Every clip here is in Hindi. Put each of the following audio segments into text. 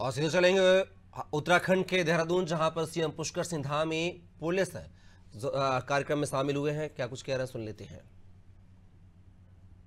और सीधे चलेंगे उत्तराखंड के देहरादून, जहां पर सीएम पुष्कर सिंह धामी पुलिस कार्यक्रम में शामिल हुए हैं। क्या कुछ कह रहे हैं, सुन लेते हैं।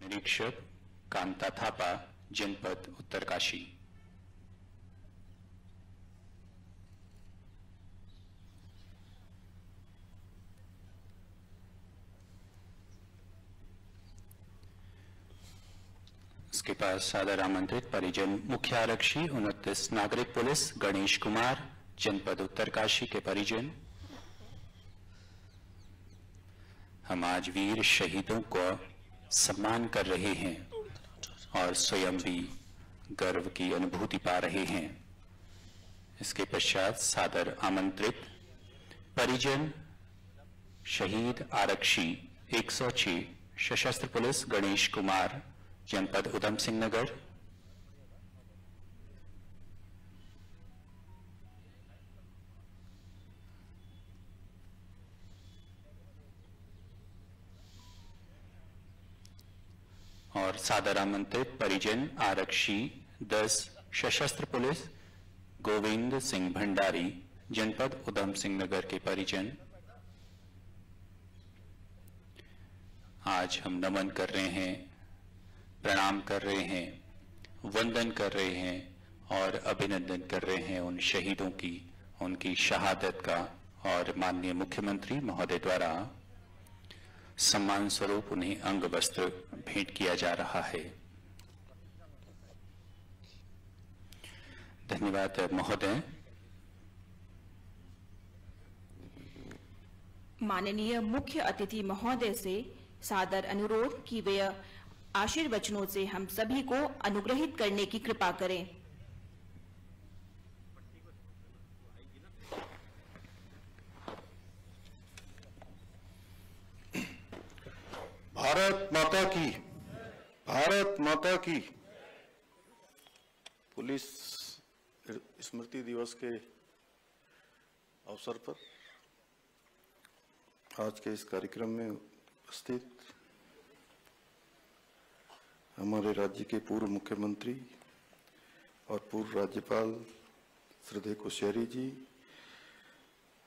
निरीक्षक कांता थापा, जनपद उत्तरकाशी। इसके पास सादर आमंत्रित परिजन मुख्य आरक्षी 29 नागरिक पुलिस गणेश कुमार, जनपद उत्तरकाशी के परिजन। हम आज वीर शहीदों को सम्मान कर रहे हैं और स्वयं भी गर्व की अनुभूति पा रहे हैं। इसके पश्चात सादर आमंत्रित परिजन शहीद आरक्षी 106 सशस्त्र पुलिस गणेश कुमार, जनपद उधम सिंह नगर। और सादर आमंत्रित परिजन आरक्षी 10 सशस्त्र पुलिस गोविंद सिंह भंडारी, जनपद उधम सिंह नगर के परिजन। आज हम नमन कर रहे हैं, प्रणाम कर रहे हैं, वंदन कर रहे हैं और अभिनंदन कर रहे हैं उन शहीदों की, उनकी शहादत का। और माननीय मुख्यमंत्री महोदय द्वारा सम्मान स्वरूप उन्हें अंग वस्त्र भेंट किया जा रहा है। धन्यवाद महोदय। माननीय मुख्य अतिथि महोदय से सादर अनुरोध कि वे आशीर्वचनों से हम सभी को अनुग्रहित करने की कृपा करें। भारत माता की, भारत माता की। पुलिस स्मृति दिवस के अवसर पर आज के इस कार्यक्रम में उपस्थित हमारे राज्य के पूर्व मुख्यमंत्री और पूर्व राज्यपाल श्रद्धेय कोश्यारी जी,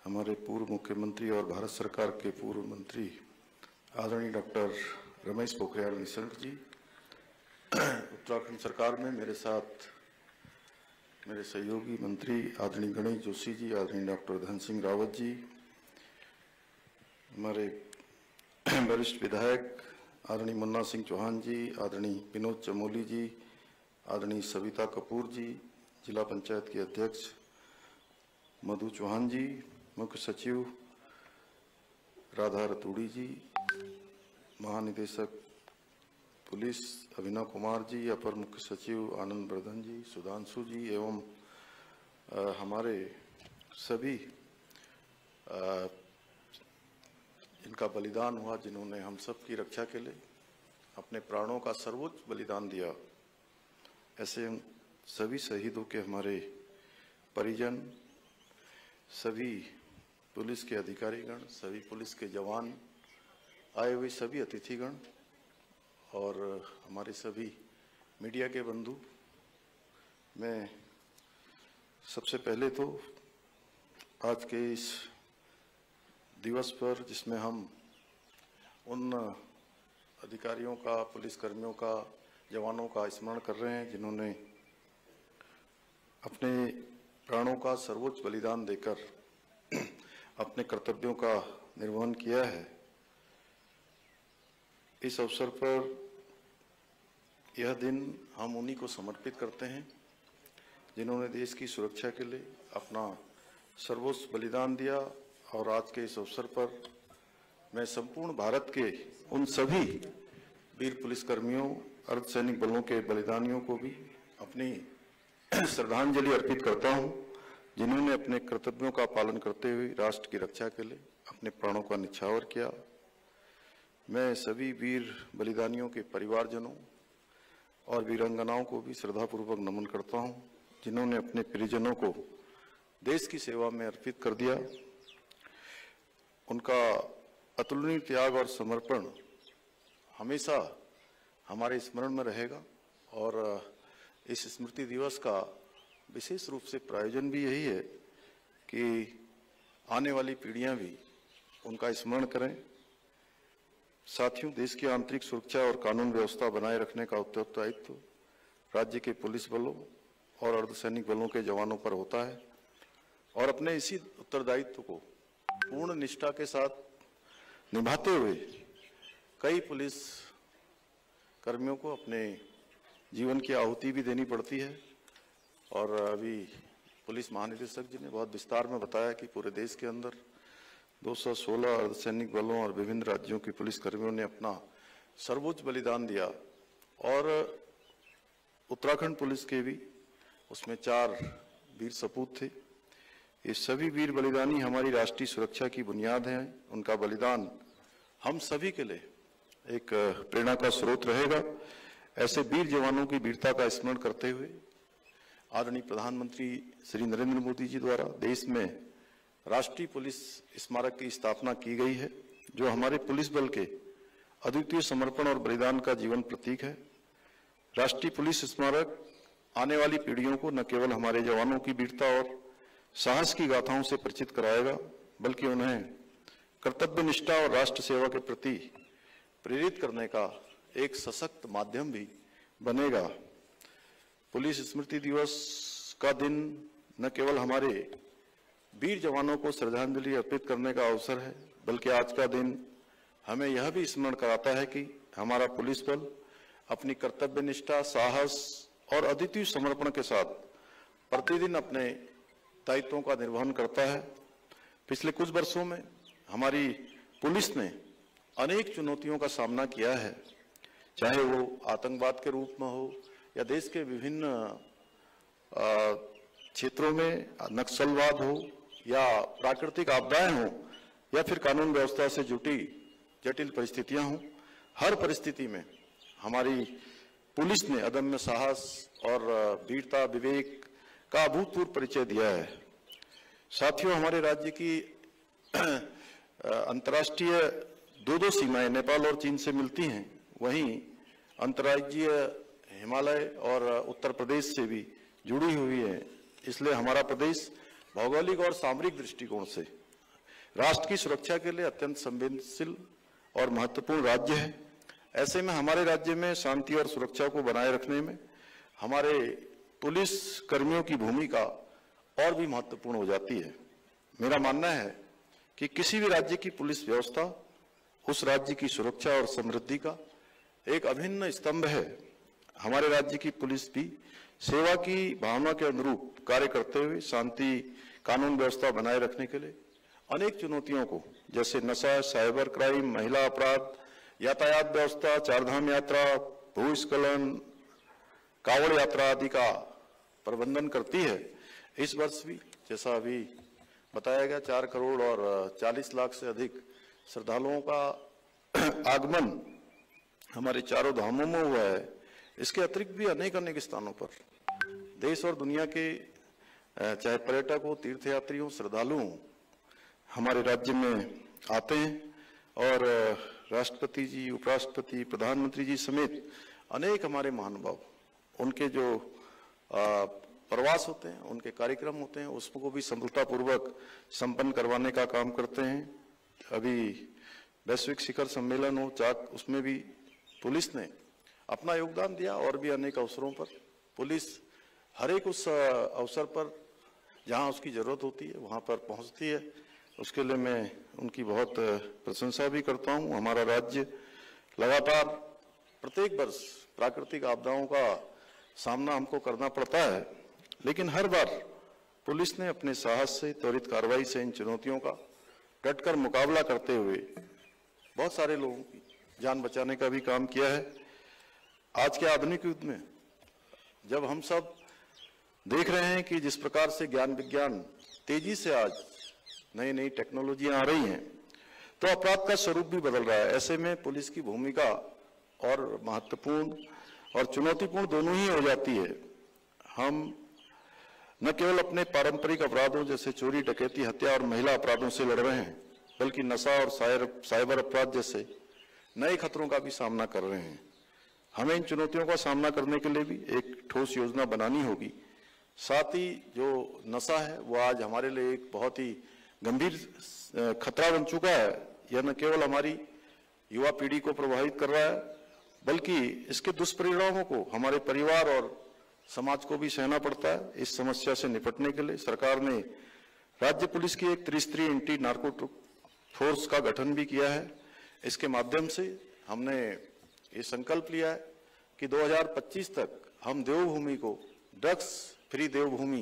हमारे पूर्व मुख्यमंत्री और भारत सरकार के पूर्व मंत्री आदरणीय डॉक्टर रमेश पोखरियाल निशंक जी, उत्तराखंड सरकार में मेरे साथ मेरे सहयोगी मंत्री आदरणीय गणेश जोशी जी, आदरणीय डॉक्टर धन सिंह रावत जी, हमारे वरिष्ठ विधायक आदरणीय मुन्ना सिंह चौहान जी, आदरणीय विनोद चमोली जी, आदरणीय सविता कपूर जी, जिला पंचायत के अध्यक्ष मधु चौहान जी, मुख्य सचिव राधा रतूड़ी जी, महानिदेशक पुलिस अभिनव कुमार जी, अपर मुख्य सचिव आनंद वर्धन जी, सुधांशु जी एवं हमारे सभी जिनका बलिदान हुआ, जिन्होंने हम सब की रक्षा के लिए अपने प्राणों का सर्वोच्च बलिदान दिया, ऐसे सभी शहीदों के हमारे परिजन, सभी पुलिस के अधिकारीगण, सभी पुलिस के जवान, आए हुए सभी अतिथिगण और हमारे सभी मीडिया के बंधु, मैं सबसे पहले तो आज के इस दिवस पर, जिसमें हम उन अधिकारियों का, पुलिसकर्मियों का, जवानों का स्मरण कर रहे हैं जिन्होंने अपने प्राणों का सर्वोच्च बलिदान देकर अपने कर्तव्यों का निर्वहन किया है। इस अवसर पर यह दिन हम उन्हीं को समर्पित करते हैं जिन्होंने देश की सुरक्षा के लिए अपना सर्वोच्च बलिदान दिया। और आज के इस अवसर पर मैं संपूर्ण भारत के उन सभी वीर पुलिसकर्मियों, अर्धसैनिक बलों के बलिदानियों को भी अपनी श्रद्धांजलि अर्पित करता हूं, जिन्होंने अपने कर्तव्यों का पालन करते हुए राष्ट्र की रक्षा के लिए अपने प्राणों का न्यौछावर किया। मैं सभी वीर बलिदानियों के परिवारजनों और वीरांगनाओं को भी श्रद्धापूर्वक नमन करता हूं, जिन्होंने अपने परिजनों को देश की सेवा में अर्पित कर दिया। उनका अतुलनीय त्याग और समर्पण हमेशा हमारे स्मरण में रहेगा और इस स्मृति दिवस का विशेष रूप से प्रायोजन भी यही है कि आने वाली पीढ़ियां भी उनका स्मरण करें। साथियों, देश की आंतरिक सुरक्षा और कानून व्यवस्था बनाए रखने का उत्तरदायित्व राज्य के पुलिस बलों और अर्धसैनिक बलों के जवानों पर होता है और अपने इसी उत्तरदायित्व को पूर्ण निष्ठा के साथ निभाते हुए कई पुलिस कर्मियों को अपने जीवन की आहुति भी देनी पड़ती है। और अभी पुलिस महानिदेशक जी ने बहुत विस्तार में बताया कि पूरे देश के अंदर 216 अर्धसैनिक बलों और विभिन्न राज्यों के पुलिस कर्मियों ने अपना सर्वोच्च बलिदान दिया और उत्तराखंड पुलिस के भी उसमें 4 वीर सपूत थे। ये सभी वीर बलिदानी हमारी राष्ट्रीय सुरक्षा की बुनियाद हैं। उनका बलिदान हम सभी के लिए एक प्रेरणा का स्रोत रहेगा। ऐसे वीर जवानों की वीरता का स्मरण करते हुए आदरणीय प्रधानमंत्री श्री नरेंद्र मोदी जी द्वारा देश में राष्ट्रीय पुलिस स्मारक की स्थापना की गई है, जो हमारे पुलिस बल के अद्वितीय समर्पण और बलिदान का जीवन प्रतीक है। राष्ट्रीय पुलिस स्मारक आने वाली पीढ़ियों को न केवल हमारे जवानों की वीरता और साहस की गाथाओं से परिचित कराएगा, बल्कि उन्हें कर्तव्य निष्ठा और राष्ट्र सेवा के प्रति प्रेरित करने का एक सशक्त माध्यम भी बनेगा। पुलिस स्मृति दिवस का दिन न केवल हमारे वीर जवानों को श्रद्धांजलि अर्पित करने का अवसर है, बल्कि आज का दिन हमें यह भी स्मरण कराता है कि हमारा पुलिस बल अपनी कर्तव्य निष्ठा, साहस और अद्वितीय समर्पण के साथ प्रतिदिन अपने दायित्वों का निर्वहन करता है। पिछले कुछ वर्षों में हमारी पुलिस ने अनेक चुनौतियों का सामना किया है, चाहे वो आतंकवाद के रूप में हो या देश के विभिन्न क्षेत्रों में नक्सलवाद हो या प्राकृतिक आपदाएं हो या फिर कानून व्यवस्था से जुटी जटिल परिस्थितियां हों। हर परिस्थिति में हमारी पुलिस ने अदम्य साहस और वीरता, विवेक का अभूतपूर्व परिचय दिया है। साथियों, हमारे राज्य की अंतर्राष्ट्रीय 2 सीमाएं नेपाल और चीन से मिलती हैं, वहीं अंतर्राज्यीय हिमालय और उत्तर प्रदेश से भी जुड़ी हुई है। इसलिए हमारा प्रदेश भौगोलिक और सामरिक दृष्टिकोण से राष्ट्र की सुरक्षा के लिए अत्यंत संवेदनशील और महत्वपूर्ण राज्य है। ऐसे में हमारे राज्य में शांति और सुरक्षा को बनाए रखने में हमारे पुलिस कर्मियों की भूमिका और भी महत्वपूर्ण हो जाती है। मेरा मानना है कि किसी भी राज्य की पुलिस व्यवस्था उस राज्य की सुरक्षा और समृद्धि का एक अभिन्न स्तंभ है। हमारे राज्य की पुलिस भी सेवा की भावना के अनुरूप कार्य करते हुए शांति, कानून व्यवस्था बनाए रखने के लिए अनेक चुनौतियों को, जैसे नशा, साइबर क्राइम, महिला अपराध, यातायात व्यवस्था, चारधाम यात्रा, भूस्खलन, कांवड़ यात्रा आदि का प्रबंधन करती है। इस वर्ष भी जैसा अभी बताया गया 4 करोड़ और 40 लाख से अधिक श्रद्धालुओं का आगमन हमारे चारों धामों में हुआ है। इसके अतिरिक्त भी अनेक स्थानों पर देश और दुनिया के चाहे पर्यटक हो, तीर्थयात्री हो, श्रद्धालु हो, हमारे राज्य में आते हैं और राष्ट्रपति जी, उपराष्ट्रपति, प्रधानमंत्री जी समेत अनेक हमारे महानुभाव, उनके जो प्रवास होते हैं, उनके कार्यक्रम होते हैं, उसको भी सफलतापूर्वक संपन्न करवाने का काम करते हैं। अभी वैश्विक शिखर सम्मेलन हो, चाक, उसमें भी पुलिस ने अपना योगदान दिया और भी अनेक अवसरों पर पुलिस हर एक उस अवसर पर जहां उसकी जरूरत होती है वहां पर पहुंचती है। उसके लिए मैं उनकी बहुत प्रशंसा भी करता हूं। हमारा राज्य लगातार प्रत्येक वर्ष प्राकृतिक आपदाओं का सामना हमको करना पड़ता है, लेकिन हर बार पुलिस ने अपने साहस से, त्वरित कार्रवाई से इन चुनौतियों का डटकर मुकाबला करते हुए बहुत सारे लोगों की जान बचाने का भी काम किया है। आज के आधुनिक युग में जब हम सब देख रहे हैं कि जिस प्रकार से ज्ञान विज्ञान तेजी से आज नई नई टेक्नोलॉजियां आ रही हैं, तो अपराध का स्वरूप भी बदल रहा है। ऐसे में पुलिस की भूमिका और महत्वपूर्ण और चुनौतीपूर्ण दोनों ही हो जाती है। हम न केवल अपने पारंपरिक अपराधों जैसे चोरी, डकैती, हत्या और महिला अपराधों से लड़ रहे हैं, बल्कि नशा और साइबर अपराध जैसे नए खतरों का भी सामना कर रहे हैं। हमें इन चुनौतियों का सामना करने के लिए भी एक ठोस योजना बनानी होगी। साथ ही जो नशा है वो आज हमारे लिए एक बहुत ही गंभीर खतरा बन चुका है। यह न केवल हमारी युवा पीढ़ी को प्रभावित कर रहा है, बल्कि इसके दुष्परिणामों को हमारे परिवार और समाज को भी सहना पड़ता है। इस समस्या से निपटने के लिए सरकार ने राज्य पुलिस की एक त्रिस्तरीय एंटी नार्कोटिक फोर्स का गठन भी किया है। इसके माध्यम से हमने ये संकल्प लिया है कि 2025 तक हम देवभूमि को ड्रग्स फ्री देवभूमि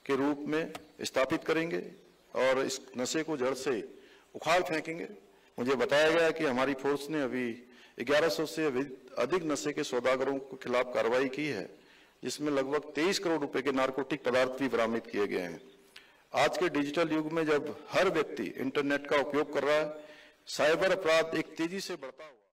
के रूप में स्थापित करेंगे और इस नशे को जड़ से उखाड़ फेंकेंगे। मुझे बताया गया कि हमारी फोर्स ने अभी 1100 से अधिक नशे के सौदागरों के खिलाफ कार्रवाई की है, जिसमें लगभग 23 करोड़ रुपए के नारकोटिक पदार्थ भी बरामद किए गए हैं। आज के डिजिटल युग में जब हर व्यक्ति इंटरनेट का उपयोग कर रहा है, साइबर अपराध एक तेजी से बढ़ता हुआ